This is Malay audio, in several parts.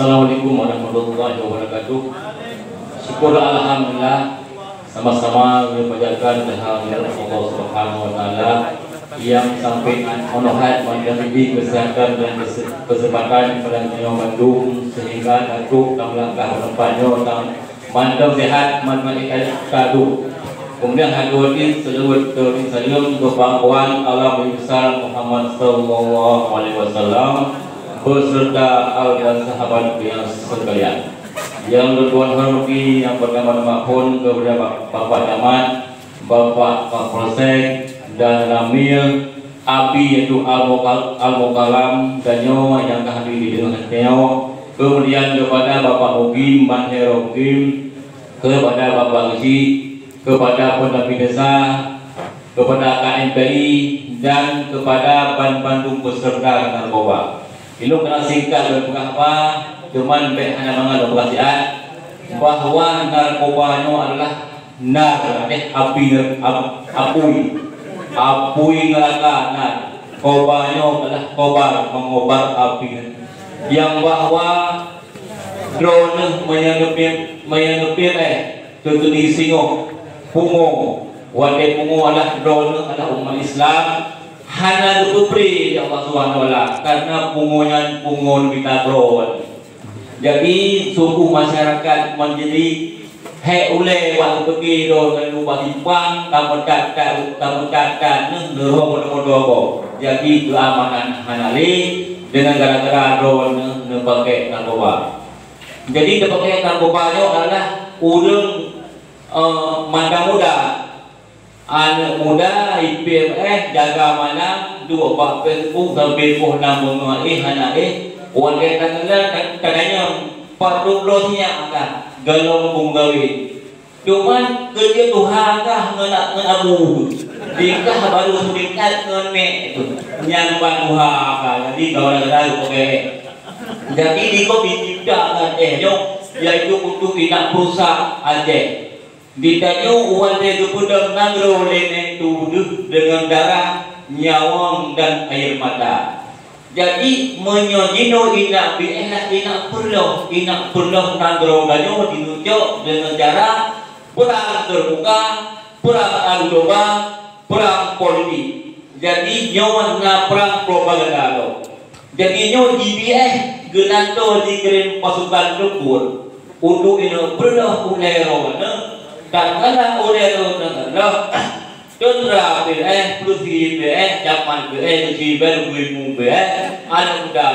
Assalamualaikum warahmatullahi wabarakatuh. Syukur alhamdulillah sama-sama menjalankan kehadiran Allah Subhanahu wa taala yang sampai onohat menjadi kesehatan dan kesempatan pada Bandung sehingga datuk dalam langkah tempatnya tentang mandang sehat manfaat kadu. Kemudian hadirin seluruh salam kepada Allah besar Muhammad sallallahu alaihi wasallam beserta al dan sahabat yang sekalian. Yang bertuan hormati yang pertama-tama pun kepada Bapak Camat, Bapak Kapolsek dan Ramil, Abi yaitu Al-Mukalam dan Nyawa yang hadir di dengan Teo. Kemudian kepada Bapak Mukim, Ban Hero Mukim, kepada Bapak Gesi, kepada pendamping desa, kepada KMPI dan kepada Ban Bandung peserta narkoba. Ilmu kena singkat dan apa? Cuman hanya mengenal perhatian bahwa narkoba itu adalah apui neraka. Narkobanya adalah kobar mengobar api. Yang bahwa drone menyangkut contohnya singo pungo wadai pungo adalah drone adalah umat Islam. Hana dupri ya Allah Subhanahu wa taala karena pungonya pungon kita drone. Jadi suku masyarakat menjadi ule waktu pergi do dan lupa simpang tamu catat nero. Jadi keamanan hanali dengan gara-gara drone pakai narkoba. Jadi pakai narkoba adalah urang manda muda. Anak muda IPMS jaga mana dua pak Facebook sampai pun nama hana warga kadangnya patut rosnya kan galong bunggawi cuman kerja Tuhan kah ngenabu dikah baru sedikit ngenek itu nyampan Tuhan kan jadi kalau ada pakai jadi diko diciptakan yaitu untuk tidak rusak aja ditanya uang dia kepada nagro lene tuduh dengan darah nyawang dan air mata. Jadi menyojino ina perlu nagro ganyo dinujuk dengan cara perang terbuka, perang adu domba, perang politik. Jadi nyawang na perang propaganda lo. Jadi nyo DBS genanto dikirim pasukan tempur untuk ino perlu ulero na kadang-kadang ulero na tundra plus zaman si bergulung ada muda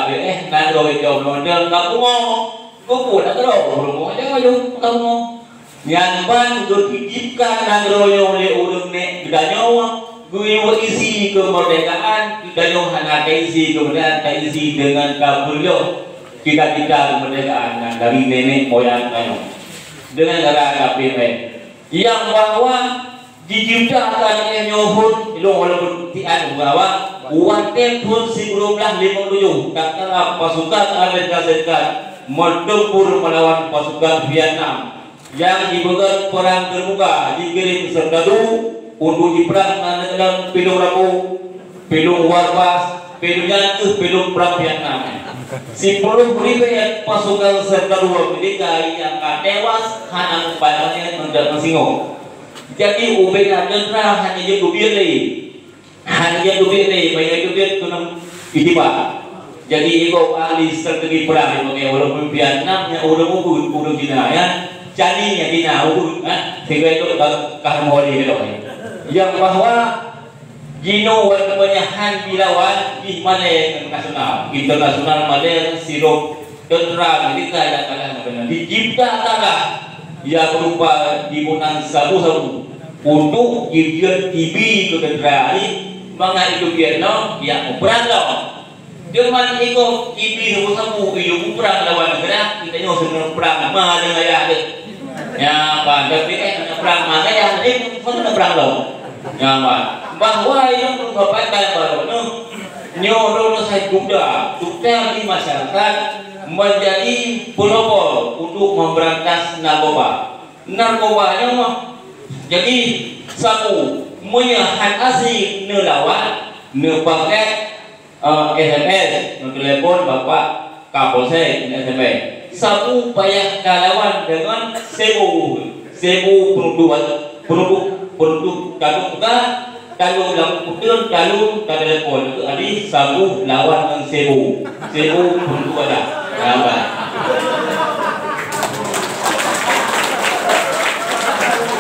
nandro jauh nondel kamu kupu nandro rumah jangan jauh kamu yang ban berpikirkan nandro oleh urung nek danyawa gue isi kemerdekaan danyawa hana isi kemerdekaan isi dengan kabulyo kita kemerdekaan dari nenek moyang kamu dengan cara KPM yang bahwa diciptakan nyohun ilo walaupun tian bahwa uate pun sebelumlah 57 kata pasukan Amerika Serikat menempur melawan pasukan Vietnam yang dibuat perang terbuka dikirim serdadu untuk diperang dalam pilung rapu pilung warpas pilungnya itu pilung perang Vietnam 10.000 pasukan serdadu ketika yang tewas hanya padanya mendapat singo. Jadi ubena jenderal hanya jadi banyak dubir tunang itiba. Jadi ego ahli strategi perang yang walaupun Vietnamnya udah jinaya jadinya dina sehingga itu kahmoli itu. Yang bahwa Gino warnanya bilawan di mana internasional mana sirup tentera kita yang kadang-kadang diciptakan ia berupa dimunang sabu-sabu untuk gigian TV ke tentera ini mengenai itu Vietnam yang perang lawan dengan ikut TV sabu-sabu itu perang lawan negara kita nyo senang perang mana dengan ya ya pak tapi perang mana ya ini perang lawan ya pak bahwa yang merupakan baru nyodo saya juga di masyarakat menjadi pelopor untuk memberantas narkoba. Narkobanya mah jadi satu menyahat asik nelawan nepaket SMS telepon bapak Kapolsek SMS sabu payah kalawan dengan sebu penduduk kalung buka kalung lampu putih kalung telepon itu adi sabu lawan dengan sebu penduduk ada apa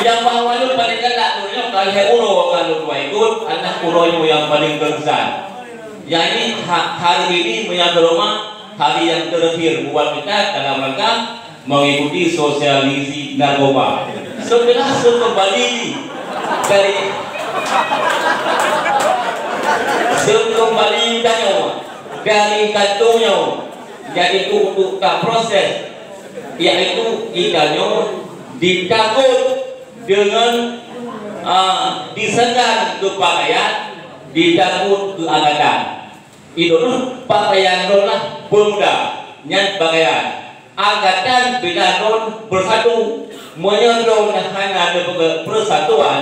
yang bawah itu paling galak tu kalau saya ulo kalau dua ikut anak ulo yang paling besar. Yang ini hari ini menyambut rumah hari yang terakhir buat kita dalam rangka mengikuti sosialisasi narkoba. Setelah kembali dari kantongnya, jadi itu untuk proses, yaitu ikannya ditakut dengan disegar ke pakaian, ditakut ke angkatan. Itu pakaian lah pemuda yang pakaian angkatan bila non bersatu menyerong hanya persatuan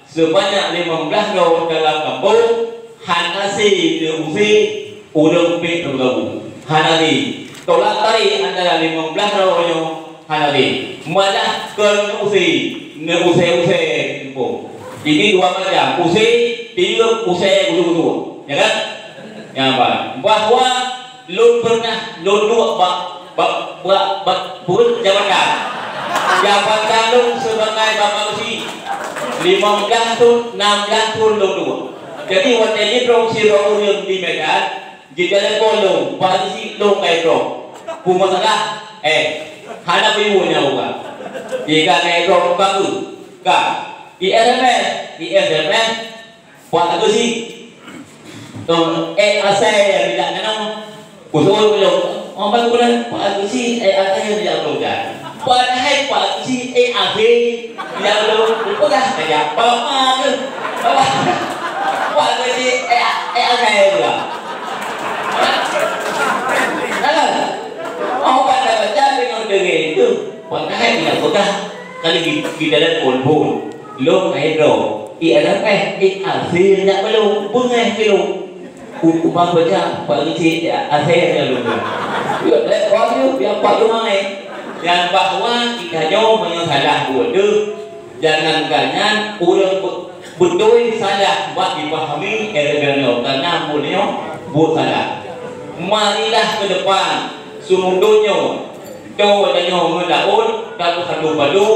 sebanyak 15 non dalam kampung hanasi diusi udang pit bergabung hanali tolak tarik antara 15 non hanali malah kenusi neuse kampung ini dua macam usi tiga usi dulu ya kan ya apa bahwa lu pernah lu dua buat jabatan lu sebagai bapak usi 15 tahun 16 tahun lu dua jadi waktu ini dong si roh yang di Medan jika ada kolong pasti lu kayak dong masalah hana ibunya bukan jika kayak dong bagus kak di SMS buat aku sih saya tidak kenal usul belum orang bulan Pak Agusi saya tidak tahu kan padahal Pak Agusi tidak belum udah kayak bapak Pak Agusi saya juga orang pada baca dengan dengan itu padahal tidak udah kali kita ada pun lo kayak do tidak belum bunga belum Ubah baca Pak Lisi akhirnya lupa. Ya, lekor dia Pak Lumai. Yang bahwa kita jauh menyalah bodoh, jangan ganyan urang betul salah buat dipahami ergano karena mulanya buat salah. Marilah ke depan sumudonyo. Kau danyo mendaun kalau satu padu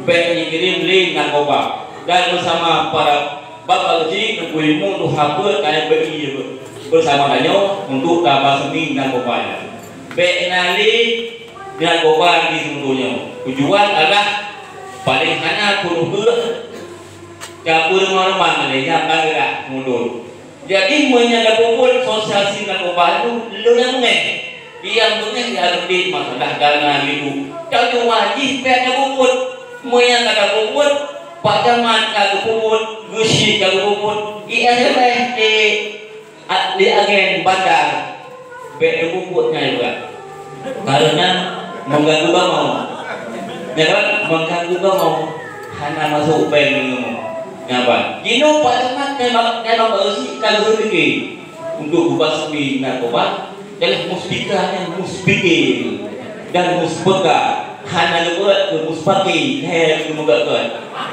baik kirim link narkoba dan bersama para Bapak Haji kepulimu untuk hafal kayak beri bersama danyo untuk tabah seni narkoba. Benali narkoba di seluruhnya. Tujuan adalah paling hanya puluh dapur mana yang agak mundur. Jadi menyadapun sosialisasi narkoba itu lo yang yang punya diarti masalah dana itu. Kalau wajib pada bubut, menyatakan bubut, padaman kalau bubut, gusi kalau bubut, IRF di agen bandar, beda bubutnya juga. Karena mengganggu mau, ya kan? Mengganggu mau, hanya masuk pengen ngapa? Kino padaman memang bersih kalau sedikit untuk membasmi narkoba. Jadi musbika dan musbeka hanya buat ke musbaki hanya juga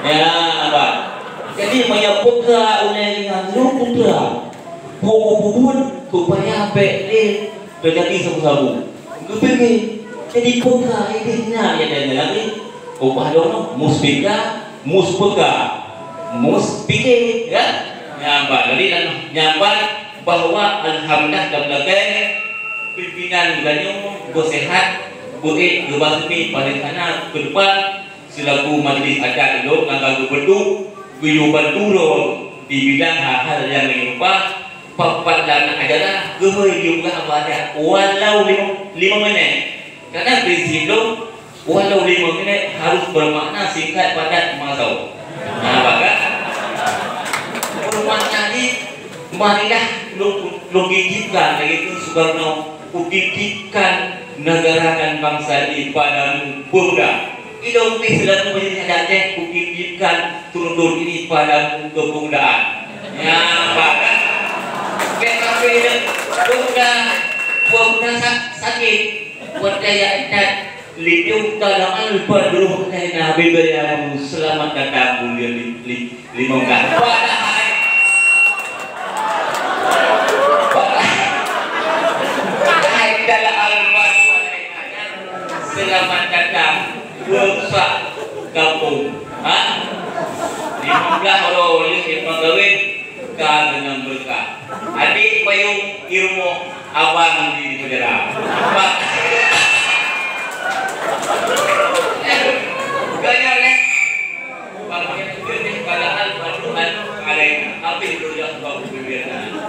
ya apa jadi menyebutkan oleh dengan lupa bubun supaya beli terjadi sabu-sabu kepingin jadi buka ini ya dan lagi ubah dong musbika musbiki ya nyambar jadi nyambar bahwa alhamdulillah dan belakang pimpinan ganyo sehat boleh berbasmi pada sana ke depan selaku majlis adat itu akan berbentuk guyuban dulu di bidang hal-hal yang menyerupa papat dan ajaran gemai juga ada walau 5 menit karena prinsip itu walau 5 menit harus bermakna singkat padat masuk maka bermakna ini marilah logikkan begitu Soekarno kutikan negara dan bangsa ini pada pemuda. Idong ini sudah menjadi Aceh kutikan turun ini pada kepemudaan. Ya, bahkan PKP pemuda sakit percaya ikat litung kalangan penuh dari Nabi beriamu selamat datang mulia lima belas. Selamat datang bangsa kampung. 15 orang yang mengawin dengan berkah. Adik payung ilmu abang di penjara. Gaya leh. Kalau yang kerja kalangan paduan alaina. Apa itu yang kau berikan?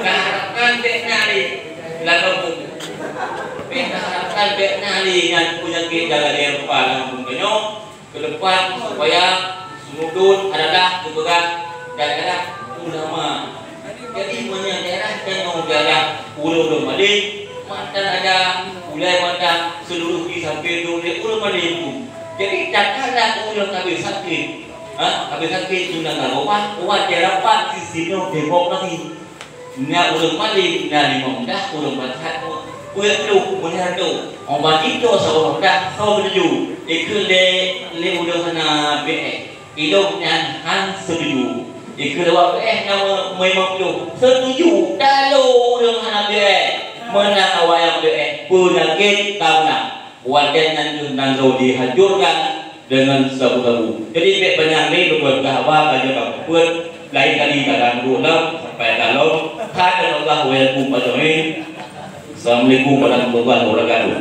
Harapkan dek nari lalu kita harapkan dek nari yang punya kita dari depan mungkinnya ke depan supaya semudut adalah juga daerah ulama. Jadi banyak daerah yang daerah ulama madin, mantan ada ulai mantan seluruh di samping dunia ulama itu. Jadi takkanlah ulama habis sakit, habis sakit sudah nggak umat daerah pak sisi depok lagi. Nya ulama madin dari Mongdah ulama satu. Kuya tu, mula tu, orang itu seorang dah kau menuju. Ikut le udah sana be. Hidup yang han setuju. Ikut lewat nama memang tu setuju. Kalau udah sana be, menang awal yang be, penyakit tahunan. Wajan yang nangro dihancurkan dengan sabu-sabu. Jadi be penang ni berbuat kahwa baju kapur. Lain kali dalam bulan sampai kalau kada Allah wa yakum padoin. Assalamualaikum warahmatullahi wabarakatuh.